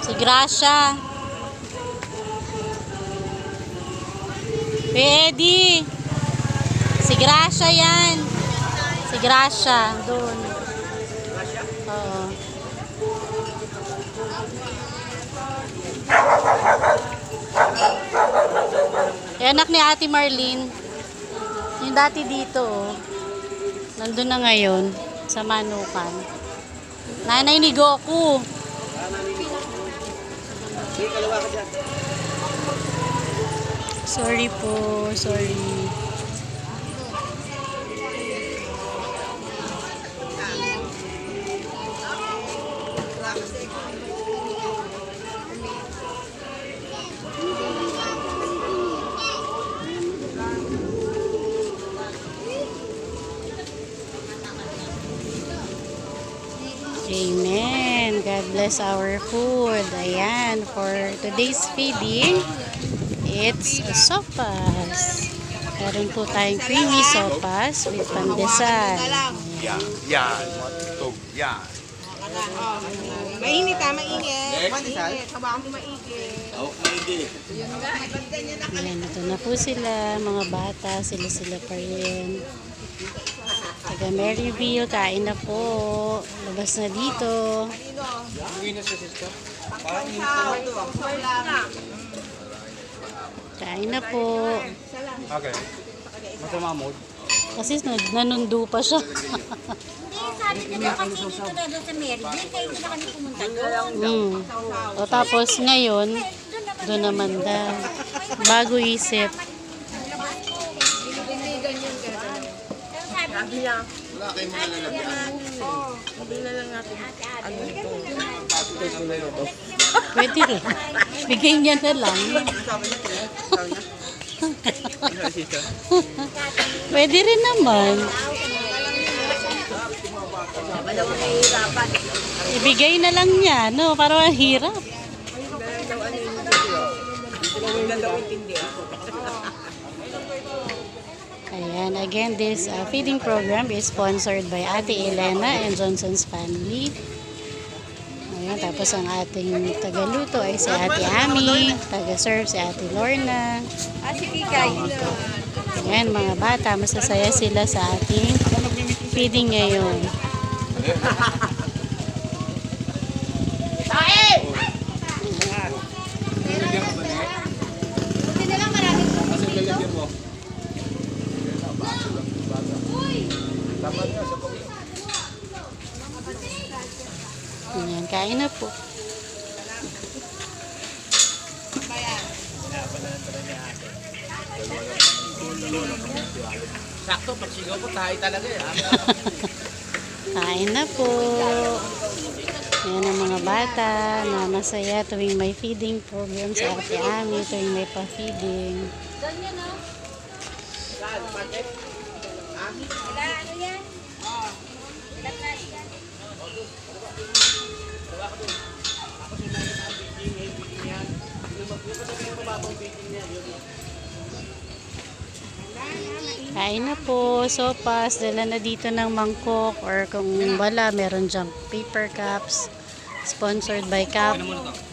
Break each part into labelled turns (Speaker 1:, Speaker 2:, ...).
Speaker 1: Si Gracia. Eddie. Si Gracia yan. Si Gracia. Doon. Oo. Anak ni Ate Marlene. Yung dati dito. Oh. Nandun na ngayon. Sa Manukan. Nanay ni Goku. Sorry po, sorry. Amen. God bless our food. Ayan, for today's feeding, it's sopas. Meron po tayong creamy sopas with pandesal.
Speaker 2: Yan. Yan.
Speaker 3: Mainit ha, mainit. Mainit. Hawakan mo maigit.
Speaker 1: Ayan, ito na po sila, mga bata. Sila pa rin. Taga Maryville, kain na po. Labas na dito. Kain na po.
Speaker 2: Okay. Masama mo.
Speaker 1: Kasi nanundo pa siya.
Speaker 4: Sabi nila kasi dito na doon sa Maryville, kaya hindi na kami pumunta doon.
Speaker 1: O tapos ngayon, doon naman daw. Bago isip.
Speaker 2: Wala kayong malalagyan.
Speaker 3: Hindi na lang natin. Ano ito?
Speaker 1: Pwede rin. Bigay niya na lang. Pwede rin naman. Ibigay na lang niya, no? Para hirap. Ayan, again, this feeding program is sponsored by Ate Elena and Johnson's family. Ayan, tapos ang ating tagaluto ay si Ate Ami, taga-serve si Ate Lorna.
Speaker 3: Sige guys.
Speaker 1: Ayan, mga bata, masasaya sila sa ating feeding ngayon.
Speaker 4: Buti na lang maraming tubig dito.
Speaker 1: Ayan, kain na po.
Speaker 2: Sakto, pag sigaw po, tayo talaga eh.
Speaker 1: Kain na po. Ayan ang mga bata na masaya tuwing may feeding program sa Ate Ami, tuwing may pa-feeding.
Speaker 4: Doon yan, no? Wala, ano yan? Ilan na yan?
Speaker 1: Kain na po. Sopas, dala na dito ng mangkok or kung wala, meron dyang paper cups. Sponsored by Cap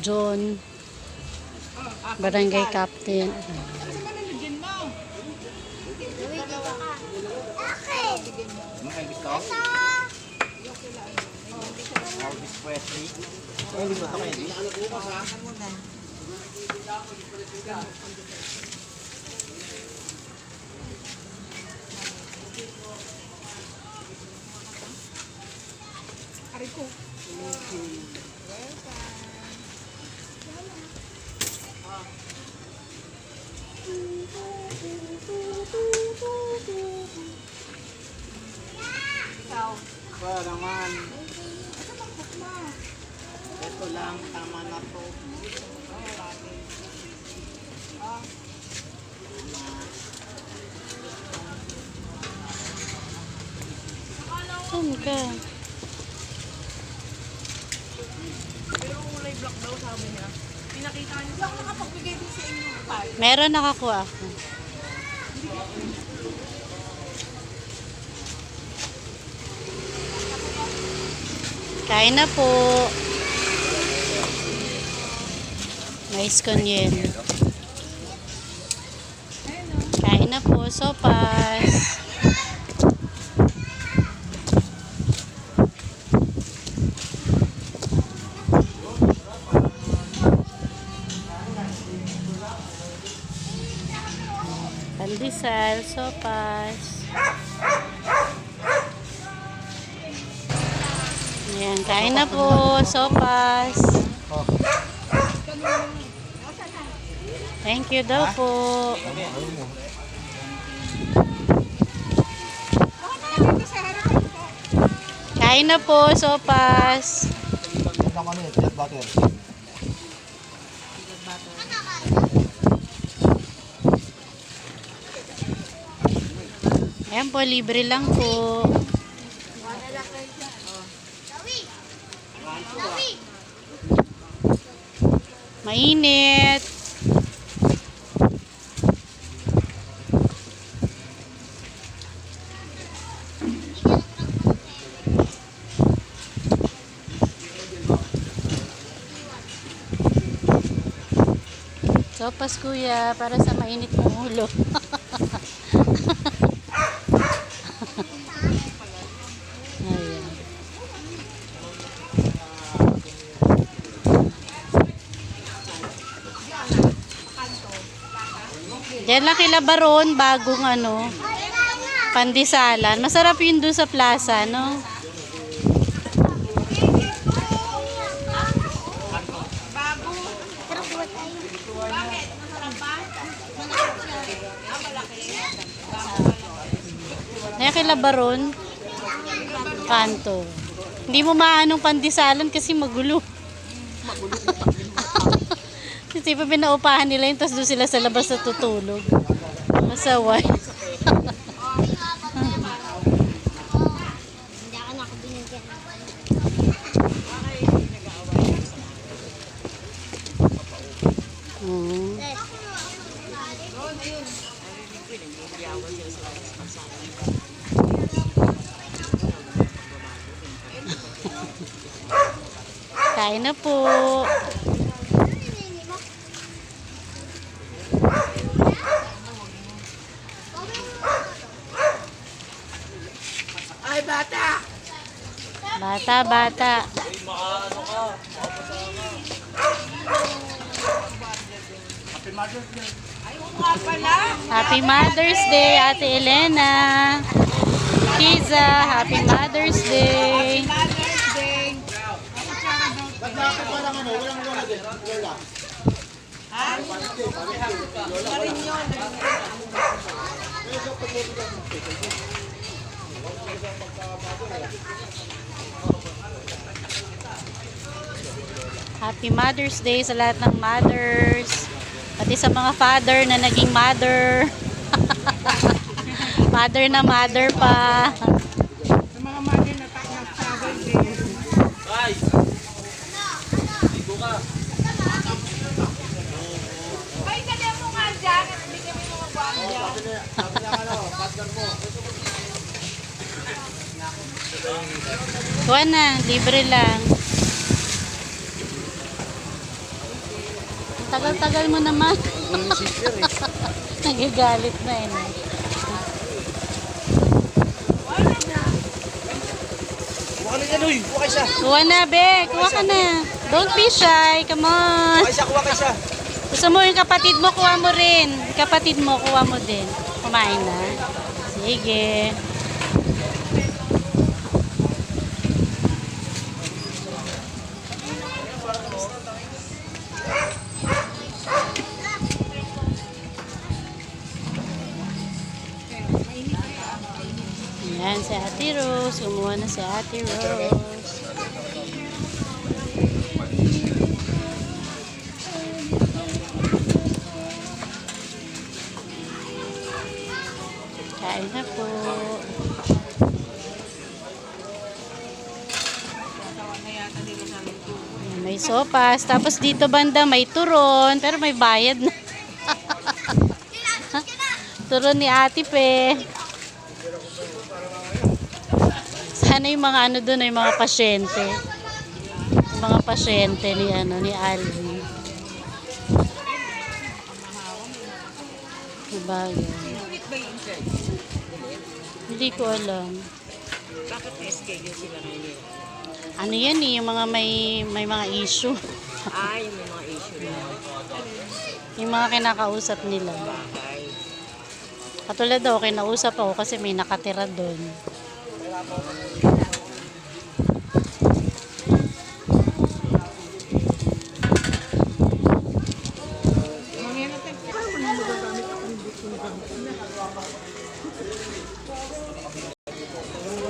Speaker 1: John, Barangay Captain.
Speaker 2: Ba naman. Ito lang, tama na to.
Speaker 1: Saan ka?
Speaker 3: Pero kulay black daw sabi niya. Pinakita niya sa akin. Nakapagbigay din sa inyo.
Speaker 1: Meron nakakuha ako. Kain na po. Mais con yen. Kain na po. Sopas. Pandesal, sopas. Ayan, kain na po. Sopas. Thank you daw po. Kain na po. Sopas. Ayan po, libre lang po. Mainit. Sopas kuya, para sa mainit mong ulo. Ayan. Diyan lang kila Baron, bagong pandesalan. Masarap yun doon sa plaza, no? Diyan kila Baron, kanto. Hindi mo maanong pandesalan kasi magulo. Kasi pa pinaupahan nila yun, tapos doon sila sa labas na tutulog. Masaway. Kain na po.
Speaker 3: Ay, bata!
Speaker 1: Bata, bata. Happy Mother's Day, Ate Elena. Kiza, Happy Mother's Day.
Speaker 3: Mother's Day! Ha? Lola rin yun.
Speaker 1: Happy Mother's Day sa lahat ng mothers. Pati sa mga father na naging mother. Mother na mother pa.
Speaker 3: Sa mga mother na nagsagal din.
Speaker 2: Ay! Ligo ka.
Speaker 3: Ay, dali mo nga dyan. At hindi kami mga guardia.
Speaker 1: Kuha na, libre lang. Tagal-tagal mo naman. Nagagalit na eh.
Speaker 2: Kuha ka na yan, uy! Kuha ka isa!
Speaker 1: Kuha na, be. Kuha ka na. Don't be shy. Come on.
Speaker 2: Kuha ka isa!
Speaker 1: Gusto mo yung kapatid mo, kuha mo rin. Kapatid mo, kuha mo din. Kumain na. Sige. Ayan, si Ate Rose. Kumuha na si Ate Rose. Kain na po. Ayan, may sopas. Tapos dito banda may turon. Pero may bayad na. Turon ni Ate Pe. Sana yung mga ano doon ay mga pasyente. Yung mga pasyente ni ni Alvin. Diba yun? Hindi ko alam.
Speaker 3: Bakit may schedule sila ngayon?
Speaker 1: Ano yan eh, yung mga may mga issue.
Speaker 3: Ay, may mga issue na.
Speaker 1: Yung mga kinakausap nila. Katulad daw, kinausap ako kasi may nakatira doon.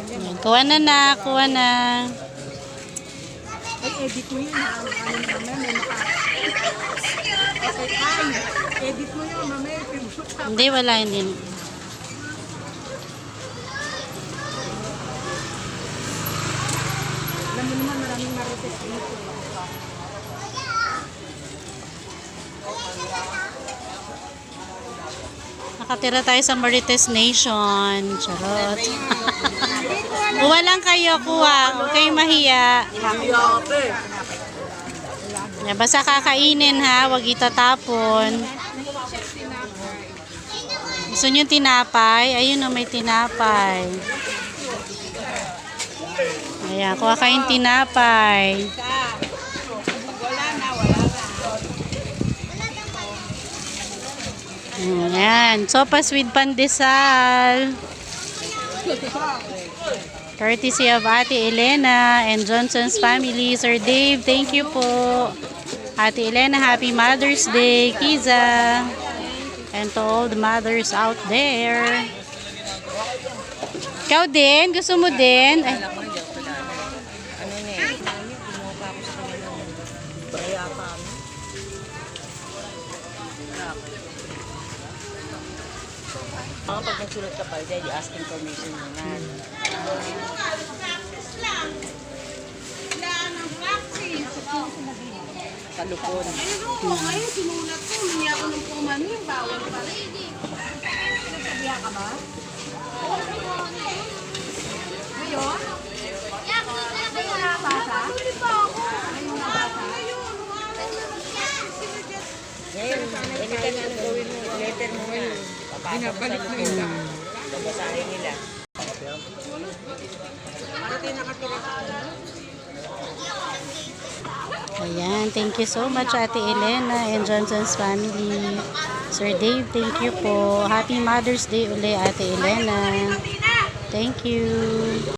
Speaker 1: Ayan, kuha na, kuha na.
Speaker 3: Ay, edit mo yun. Ano naman, may maka... Okay, ay, edit mo yun, mamaya.
Speaker 1: Hindi, wala, hindi.
Speaker 3: Alam mo naman, maraming marites dito.
Speaker 1: Nakatira tayo sa Marites Nation. Charot. Kuha lang kayo, kuha. Huwag kayong mahiya. Yan, basta kakainin ha, huwag itatapon. Gusto nyo tinapay? Ayun o, may tinapay. Ayan, kuha kayong tinapay. Ayan, sopas with pandesal. Courtesy of Ate Elena and Johnson's family. Sir Dave, thank you po. Ate Elena, happy Mother's Day. Kiza. And to all the mothers out there. Ikaw din? Gusto mo din? Ay.
Speaker 3: Ano niya eh? Kumuha pa ako sa kanila. Kaya pa kami. Pag nagsulat ka pa, dahil asking permission naman. Kalupon.
Speaker 4: Ayun o, ngayon sinulat ko. Hindi ako nung pumano, bawal pa rin. Nagsabiha ka ba? Ngayon? Ngayon nabasa? Hindi pa ako. Ngayon nabasa?
Speaker 3: Ngayon, anytime na gawin mo, letter mo ngayon. Binabalik mo yun lang. Babasahin nila. Para tayo nakatira ka.
Speaker 1: Ayan, thank you so much Ate Elena and Johnson's family. Sir Dave, thank you po. Happy Mother's Day uli Ate Elena. Thank you.